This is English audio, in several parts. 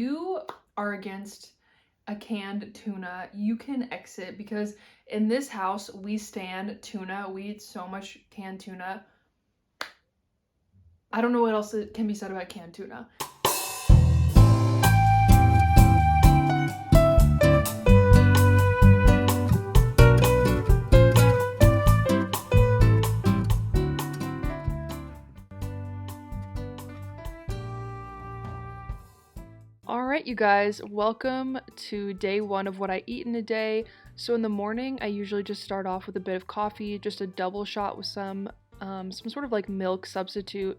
you are against a canned tuna, you can exit, because in this house we stand tuna. We eat so much canned tuna. I don't know what else can be said about canned tuna. Alright, you guys, welcome to day one of what I eat in a day. So in the morning, I usually just start off with a bit of coffee, just a double shot with some sort of like milk substitute,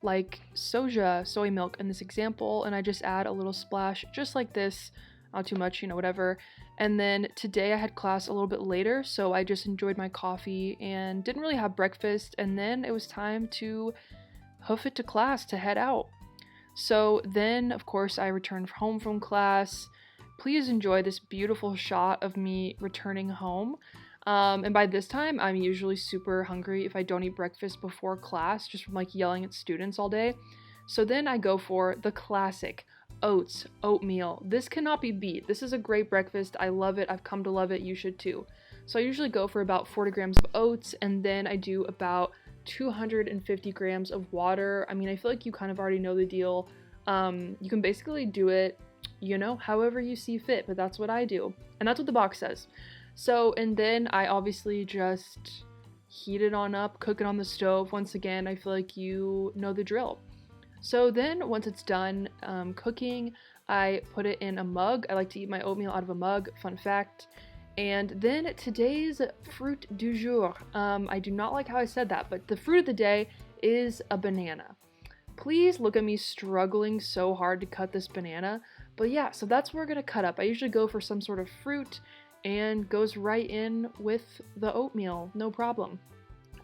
like soy milk in this example, and I just add a little splash, just like this, not too much, whatever. And then today I had class a little bit later, so I just enjoyed my coffee and didn't really have breakfast, and then it was time to hoof it to class, to head out. So then, of course, I returned home from class. Please enjoy this beautiful shot of me returning home. And by this time, I'm usually super hungry if I don't eat breakfast before class, just from like yelling at students all day. So then I go for the classic oats, oatmeal. This cannot be beat. This is a great breakfast. I love it. I've come to love it. You should too. So I usually go for about 40 grams of oats, and then I do about 250 grams of water. I mean, I feel like you kind of already know the deal. You can basically do it, however you see fit, but that's what I do. And that's what the box says. So, and then I obviously just heat it on up, cook it on the stove. Once again, I feel like you know the drill. So then once it's done cooking, I put it in a mug. I like to eat my oatmeal out of a mug, fun fact. And then today's fruit du jour. I do not like how I said that, but the fruit of the day is a banana. Please look at me struggling so hard to cut this banana. But yeah, so that's what we're gonna cut up. I usually go for some sort of fruit and goes right in with the oatmeal, no problem.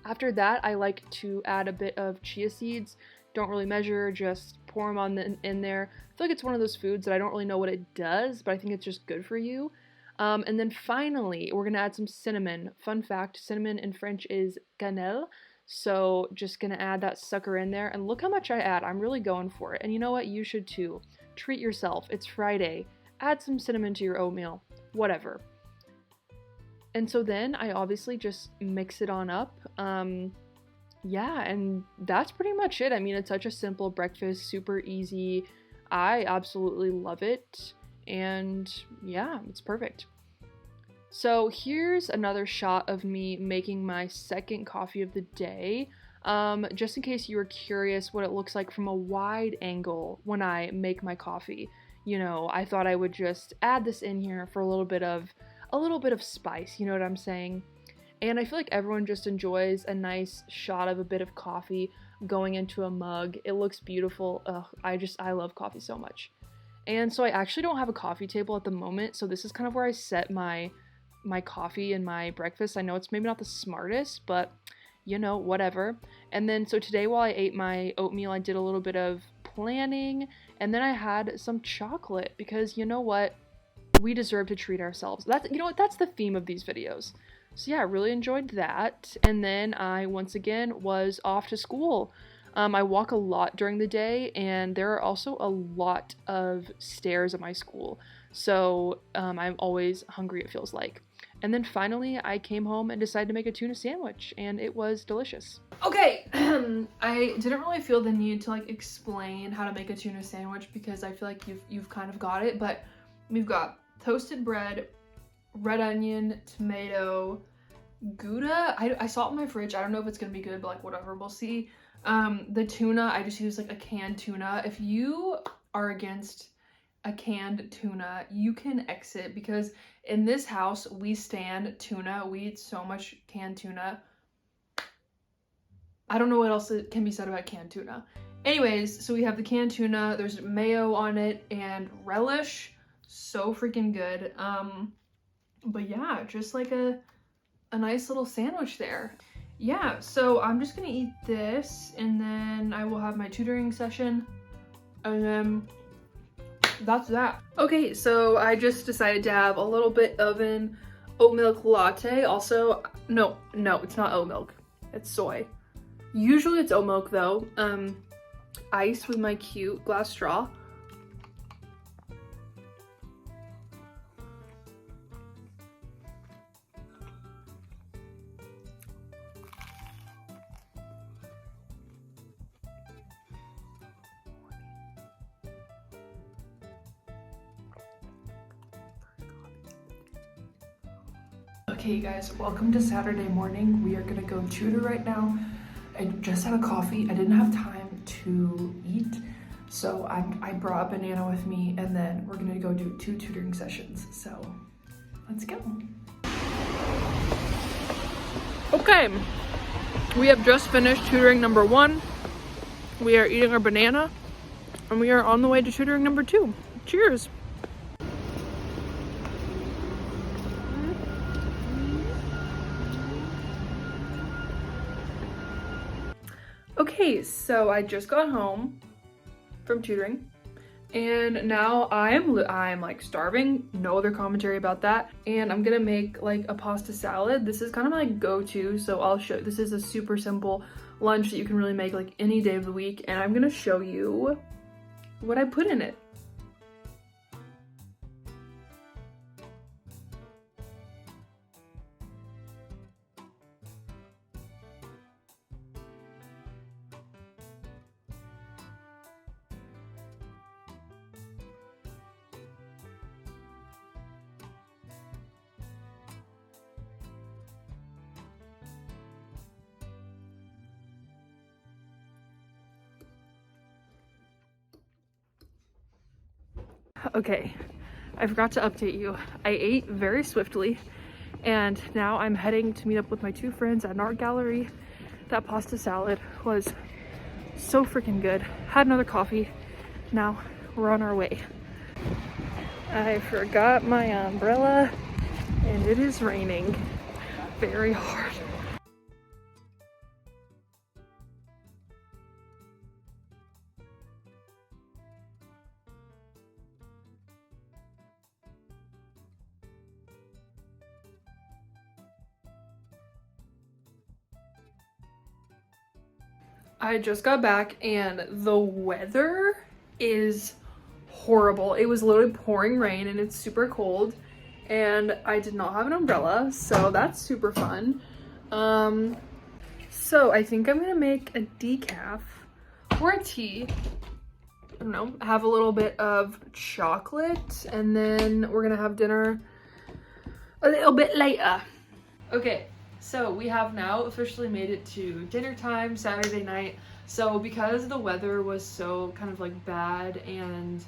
After that, I like to add a bit of chia seeds. Don't really measure, just pour them in there. I feel like it's one of those foods that I don't really know what it does, but I think it's just good for you. And then finally, we're gonna add some cinnamon. Fun fact, cinnamon in French is cannelle. So just gonna add that sucker in there, and look how much I add. I'm really going for it. And you know what? You should too. Treat yourself. It's Friday. Add some cinnamon to your oatmeal. Whatever. And so then I obviously just mix it on up. Yeah, and that's pretty much it. I mean, it's such a simple breakfast, super easy. I absolutely love it. And yeah, it's perfect. So here's another shot of me making my second coffee of the day. Just in case you were curious what it looks like from a wide angle when I make my coffee. I thought I would just add this in here for a little bit of spice, you know what I'm saying? And I feel like everyone just enjoys a nice shot of a bit of coffee going into a mug. It looks beautiful. Ugh, I love coffee so much. And so I actually don't have a coffee table at the moment, so this is kind of where I set my coffee and my breakfast. I know it's maybe not the smartest, but whatever. And then so today while I ate my oatmeal, I did a little bit of planning, and then I had some chocolate, because you know what? We deserve to treat ourselves. That's the theme of these videos. So yeah, I really enjoyed that. And then I once again was off to school. I walk a lot during the day, and there are also a lot of stairs at my school. So I'm always hungry, it feels like. And then finally, I came home and decided to make a tuna sandwich, and it was delicious. Okay, I didn't really feel the need to explain how to make a tuna sandwich, because I feel like you've kind of got it. But we've got toasted bread, red onion, tomato, Gouda. I saw it in my fridge. I don't know if it's gonna be good, but whatever, we'll see. The tuna, I just use a canned tuna. If you are against a canned tuna, you can exit, because in this house we stand tuna. We eat so much canned tuna. I don't know what else can be said about canned tuna. Anyways, so we have the canned tuna, there's mayo on it and relish. So freaking good. But yeah, just a nice little sandwich there. Yeah, so I'm just gonna eat this, and then I will have my tutoring session, and then that's that. Okay, so I just decided to have a little bit of an oat milk latte. Also, no, it's not oat milk, it's soy. Usually it's oat milk though. Ice with my cute glass straw. Okay, you guys, welcome to Saturday morning. We are gonna go tutor right now. I just had a coffee. I didn't have time to eat, so I brought a banana with me, and then we're gonna go do 2 tutoring sessions. So let's go. Okay, we have just finished tutoring number 1. We are eating our banana, and we are on the way to tutoring number 2. Cheers. Okay, so I just got home from tutoring, and now I'm like starving. No other commentary about that. And I'm gonna make like a pasta salad. This is kind of my go-to, so I'll show. This is a super simple lunch that you can really make like any day of the week, and I'm gonna show you what I put in it. Okay, I forgot to update you. I ate very swiftly, and now I'm heading to meet up with my 2 friends at an art gallery. That pasta salad was so freaking good. Had another coffee. Now we're on our way. I forgot my umbrella, and it is raining very hard. I just got back and the weather is horrible. It was literally pouring rain and it's super cold, and I did not have an umbrella, so that's super fun. So I think I'm gonna make a decaf or a tea. I don't know, have a little bit of chocolate, and then we're gonna have dinner a little bit later. Okay. So we have now officially made it to dinner time, Saturday night. So because the weather was so kind of like bad and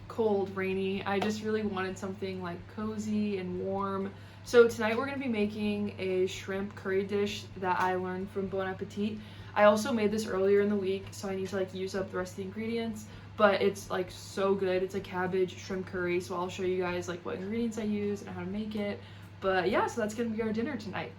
cold, rainy, I just really wanted something like cozy and warm. So tonight we're gonna be making a shrimp curry dish that I learned from Bon Appetit. I also made this earlier in the week, so I need to like use up the rest of the ingredients, but it's like so good. It's a cabbage shrimp curry, so I'll show you guys like what ingredients I use and how to make it. But yeah, so that's gonna be our dinner tonight.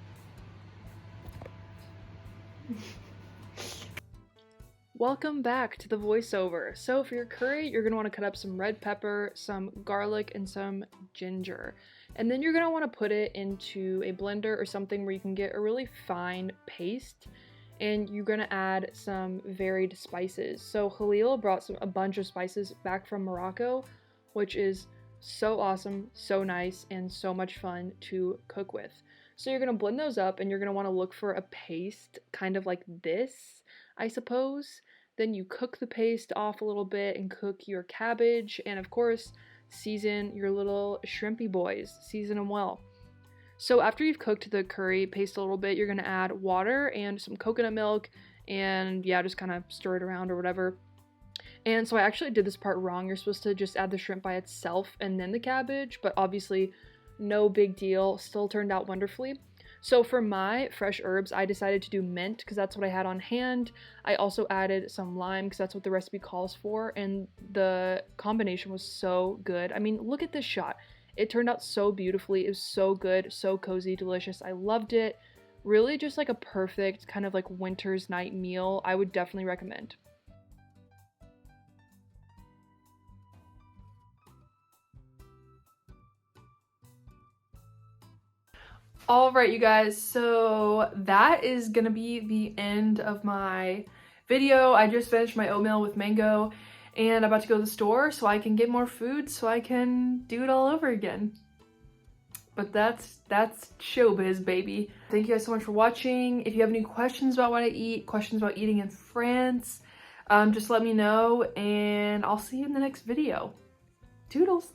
Welcome back to the voiceover. So for your curry, you're gonna wanna cut up some red pepper, some garlic, and some ginger. And then you're gonna wanna put it into a blender or something where you can get a really fine paste. And you're gonna add some varied spices. So Khalil brought a bunch of spices back from Morocco, which is so awesome, so nice, and so much fun to cook with. So you're gonna blend those up, and you're gonna wanna look for a paste kind of like this, I suppose. Then you cook the paste off a little bit and cook your cabbage, and of course, season your little shrimpy boys. Season them well. So after you've cooked the curry paste a little bit, you're gonna add water and some coconut milk, and yeah, just kind of stir it around or whatever. And so I actually did this part wrong. You're supposed to just add the shrimp by itself and then the cabbage, but obviously no big deal. Still turned out wonderfully. So for my fresh herbs, I decided to do mint because that's what I had on hand. I also added some lime because that's what the recipe calls for, and the combination was so good. I mean, look at this shot. It turned out so beautifully. It was so good, so cozy, delicious. I loved it. Really just like a perfect kind of like winter's night meal. I would definitely recommend. All right, you guys, so that is gonna be the end of my video. I just finished my oatmeal with mango, and I'm about to go to the store so I can get more food so I can do it all over again. But that's showbiz, baby. Thank you guys so much for watching. If you have any questions about what I eat, questions about eating in France, just let me know, and I'll see you in the next video. Toodles!